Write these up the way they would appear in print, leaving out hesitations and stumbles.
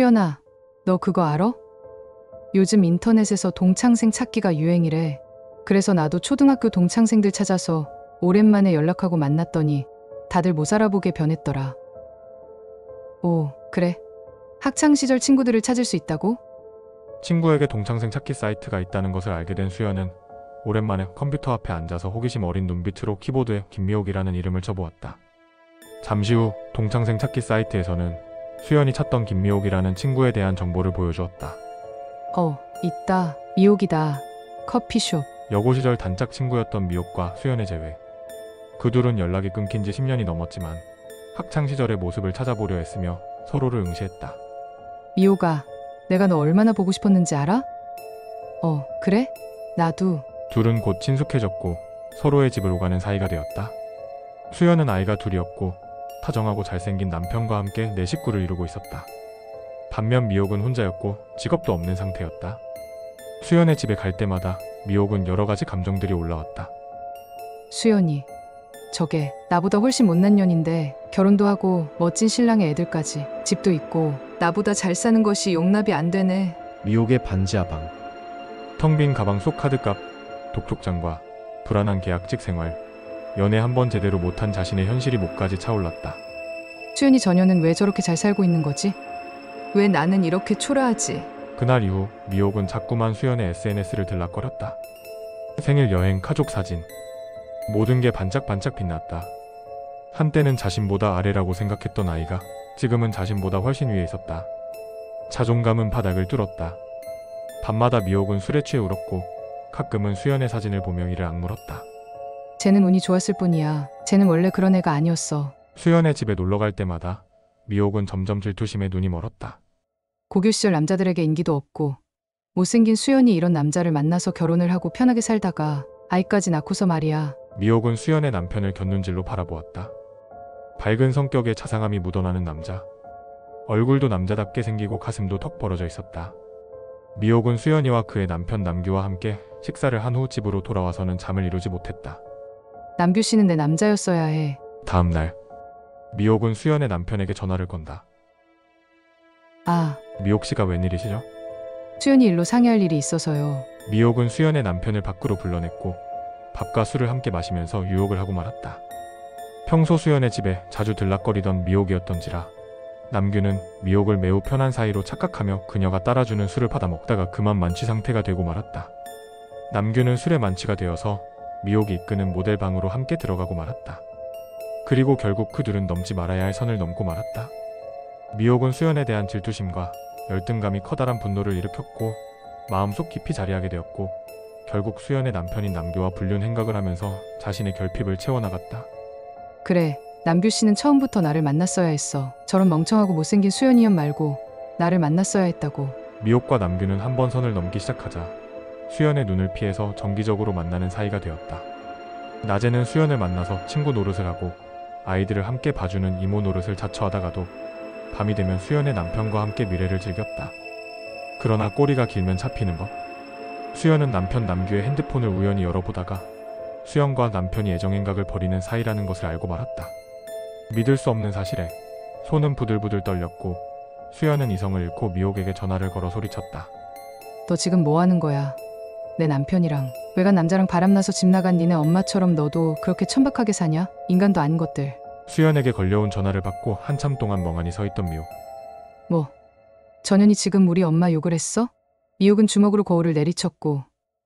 수연아, 너 그거 알아? 요즘 인터넷에서 동창생 찾기가 유행이래. 그래서 나도 초등학교 동창생들 찾아서 오랜만에 연락하고 만났더니 다들 못 알아보게 변했더라. 오, 그래? 학창시절 친구들을 찾을 수 있다고? 친구에게 동창생 찾기 사이트가 있다는 것을 알게 된 수연은 오랜만에 컴퓨터 앞에 앉아서 호기심 어린 눈빛으로 키보드에 김미옥이라는 이름을 쳐보았다. 잠시 후 동창생 찾기 사이트에서는 수연이 찾던 김미옥이라는 친구에 대한 정보를 보여주었다. 있다. 미옥이다. 커피숍. 여고 시절 단짝 친구였던 미옥과 수연의 제외. 그 둘은 연락이 끊긴 지 10년이 넘었지만 학창시절의 모습을 찾아보려 했으며 서로를 응시했다. 미옥아, 내가 너 얼마나 보고 싶었는지 알아? 그래? 나도. 둘은 곧 친숙해졌고 서로의 집을 오가는 사이가 되었다. 수연은 아이가 둘이었고 다정하고 잘생긴 남편과 함께 4식구를 이루고 있었다. 반면 미옥은 혼자였고 직업도 없는 상태였다. 수연의 집에 갈 때마다 미옥은 여러 가지 감정들이 올라왔다. 수연이, 저게 나보다 훨씬 못난 년인데 결혼도 하고 멋진 신랑의 애들까지 집도 있고 나보다 잘 사는 것이 용납이 안 되네. 미옥의 반지하방. 텅 빈 가방 속 카드값, 독촉장과 불안한 계약직 생활, 연애 한 번 제대로 못한 자신의 현실이 목까지 차올랐다. 수연이 저녀는 왜 저렇게 잘 살고 있는 거지? 왜 나는 이렇게 초라하지? 그날 이후 미옥은 자꾸만 수연의 SNS를 들락거렸다. 생일, 여행, 가족 사진, 모든 게 반짝반짝 빛났다. 한때는 자신보다 아래라고 생각했던 아이가 지금은 자신보다 훨씬 위에 있었다. 자존감은 바닥을 뚫었다. 밤마다 미옥은 술에 취해 울었고 가끔은 수연의 사진을 보며 이를 악물었다. 쟤는 운이 좋았을 뿐이야. 쟤는 원래 그런 애가 아니었어. 수연의 집에 놀러갈 때마다 미옥은 점점 질투심에 눈이 멀었다. 고교 시절 남자들에게 인기도 없고 못생긴 수연이 이런 남자를 만나서 결혼을 하고 편하게 살다가 아이까지 낳고서 말이야. 미옥은 수연의 남편을 곁눈질로 바라보았다. 밝은 성격에 자상함이 묻어나는 남자. 얼굴도 남자답게 생기고 가슴도 턱 벌어져 있었다. 미옥은 수연이와 그의 남편 남규와 함께 식사를 한 후 집으로 돌아와서는 잠을 이루지 못했다. 남규 씨는 내 남자였어야 해. 다음 날 미옥은 수연의 남편에게 전화를 건다. 미옥 씨가 웬일이시죠? 수연이 일로 상의할 일이 있어서요. 미옥은 수연의 남편을 밖으로 불러냈고 밥과 술을 함께 마시면서 유혹을 하고 말았다. 평소 수연의 집에 자주 들락거리던 미옥이었던지라 남규는 미옥을 매우 편한 사이로 착각하며 그녀가 따라주는 술을 받아 먹다가 그만 만취 상태가 되고 말았다. 남규는 술에 만취가 되어서 미옥이 이끄는 모델방으로 함께 들어가고 말았다. 그리고 결국 그들은 넘지 말아야 할 선을 넘고 말았다. 미옥은 수연에 대한 질투심과 열등감이 커다란 분노를 일으켰고 마음속 깊이 자리하게 되었고 결국 수연의 남편인 남규와 불륜 행각을 하면서 자신의 결핍을 채워나갔다. 그래, 남규 씨는 처음부터 나를 만났어야 했어. 저런 멍청하고 못생긴 수연이연 말고 나를 만났어야 했다고. 미옥과 남규는 한 번 선을 넘기 시작하자 수연의 눈을 피해서 정기적으로 만나는 사이가 되었다. 낮에는 수연을 만나서 친구 노릇을 하고 아이들을 함께 봐주는 이모 노릇을 자처하다가도 밤이 되면 수연의 남편과 함께 미래를 즐겼다. 그러나 꼬리가 길면 잡히는 법. 수연은 남편 남규의 핸드폰을 우연히 열어보다가 수연과 남편이 애정행각을 벌이는 사이라는 것을 알고 말았다. 믿을 수 없는 사실에 손은 부들부들 떨렸고 수연은 이성을 잃고 미옥에게 전화를 걸어 소리쳤다. 너 지금 뭐 하는 거야? 내 남편이랑 외간 남자랑 바람나서 집 나간 니네 엄마처럼 너도 그렇게 천박하게 사냐? 인간도 아닌 것들. 수연에게 걸려온 전화를 받고 한참 동안 멍하니 서 있던 미옥. 뭐? 전현이 지금 우리 엄마 욕을 했어? 미옥은 주먹으로 거울을 내리쳤고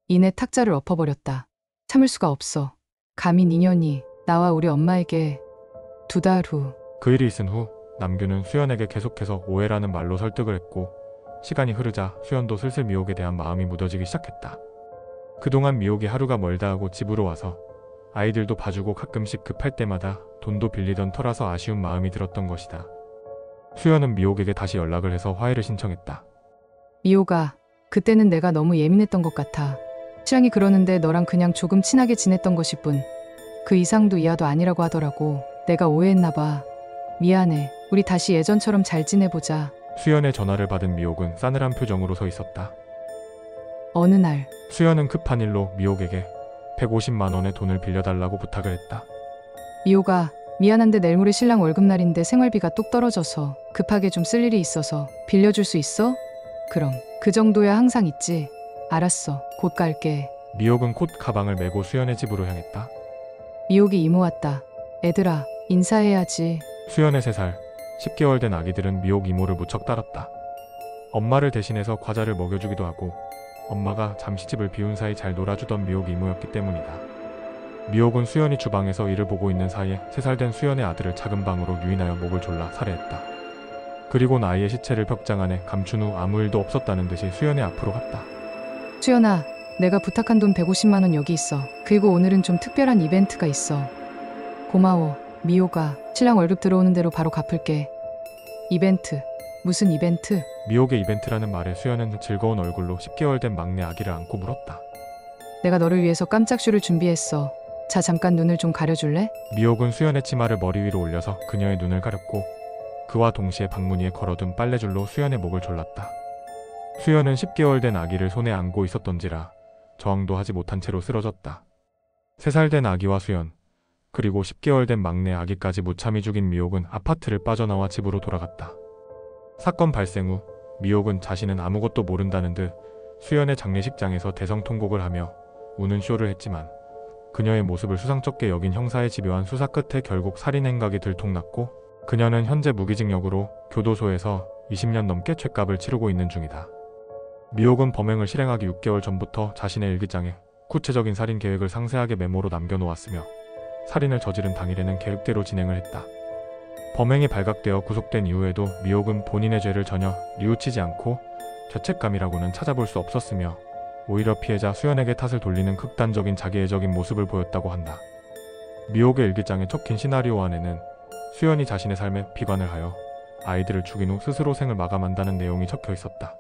이내 탁자를 엎어버렸다. 참을 수가 없어. 감히 니년이 나와 우리 엄마에게. 2달 후. 그 일이 있은 후 남규는 수연에게 계속해서 오해라는 말로 설득을 했고 시간이 흐르자 수연도 슬슬 미옥에 대한 마음이 무뎌지기 시작했다. 그동안 미옥이 하루가 멀다 하고 집으로 와서 아이들도 봐주고 가끔씩 급할 때마다 돈도 빌리던 터라서 아쉬운 마음이 들었던 것이다. 수연은 미옥에게 다시 연락을 해서 화해를 신청했다. 미옥아, 그때는 내가 너무 예민했던 것 같아. 취향이 그러는데 너랑 그냥 조금 친하게 지냈던 것일 뿐. 그 이상도 이하도 아니라고 하더라고. 내가 오해했나 봐. 미안해. 우리 다시 예전처럼 잘 지내보자. 수연의 전화를 받은 미옥은 싸늘한 표정으로 서 있었다. 어느 날 수연은 급한 일로 미옥에게 150만 원의 돈을 빌려달라고 부탁을 했다. 미옥아, 미안한데 내일 모레 신랑 월급날인데 생활비가 뚝 떨어져서 급하게 좀 쓸 일이 있어서 빌려줄 수 있어? 그럼 그 정도야 항상 있지. 알았어. 곧 갈게. 미옥은 곧 가방을 메고 수연의 집으로 향했다. 미옥이 이모 왔다. 애들아, 인사해야지. 수연의 3살, 10개월 된 아기들은 미옥 이모를 무척 따랐다. 엄마를 대신해서 과자를 먹여주기도 하고 엄마가 잠시 집을 비운 사이 잘 놀아주던 미옥 이모였기 때문이다. 미옥은 수연이 주방에서 일을 보고 있는 사이에 3살 된 수연의 아들을 작은 방으로 유인하여 목을 졸라 살해했다. 그리곤 아이의 시체를 벽장 안에 감춘 후 아무 일도 없었다는 듯이 수연의 앞으로 갔다. 수연아, 내가 부탁한 돈 150만 원 여기 있어. 그리고 오늘은 좀 특별한 이벤트가 있어. 고마워. 미호가 신랑 월급 들어오는 대로 바로 갚을게. 이벤트? 무슨 이벤트? 미옥의 이벤트라는 말에 수연은 즐거운 얼굴로 10개월 된 막내 아기를 안고 물었다. 내가 너를 위해서 깜짝 쇼를 준비했어. 자, 잠깐 눈을 좀 가려줄래? 미옥은 수연의 치마를 머리 위로 올려서 그녀의 눈을 가렸고 그와 동시에 방문 위에 걸어둔 빨래줄로 수연의 목을 졸랐다. 수연은 10개월 된 아기를 손에 안고 있었던지라 저항도 하지 못한 채로 쓰러졌다. 3살 된 아기와 수연, 그리고 10개월 된 막내 아기까지 무참히 죽인 미옥은 아파트를 빠져나와 집으로 돌아갔다. 사건 발생 후 미옥은 자신은 아무것도 모른다는 듯 수연의 장례식장에서 대성통곡을 하며 우는 쇼를 했지만 그녀의 모습을 수상쩍게 여긴 형사의 집요한 수사 끝에 결국 살인 행각이 들통났고 그녀는 현재 무기징역으로 교도소에서 20년 넘게 죗값을 치르고 있는 중이다. 미옥은 범행을 실행하기 6개월 전부터 자신의 일기장에 구체적인 살인 계획을 상세하게 메모로 남겨놓았으며 살인을 저지른 당일에는 계획대로 진행을 했다. 범행이 발각되어 구속된 이후에도 미옥은 본인의 죄를 전혀 뉘우치지 않고 죄책감이라고는 찾아볼 수 없었으며 오히려 피해자 수연에게 탓을 돌리는 극단적인 자기애적인 모습을 보였다고 한다. 미옥의 일기장에 적힌 시나리오 안에는 수연이 자신의 삶에 비관을 하여 아이들을 죽인 후 스스로 생을 마감한다는 내용이 적혀 있었다.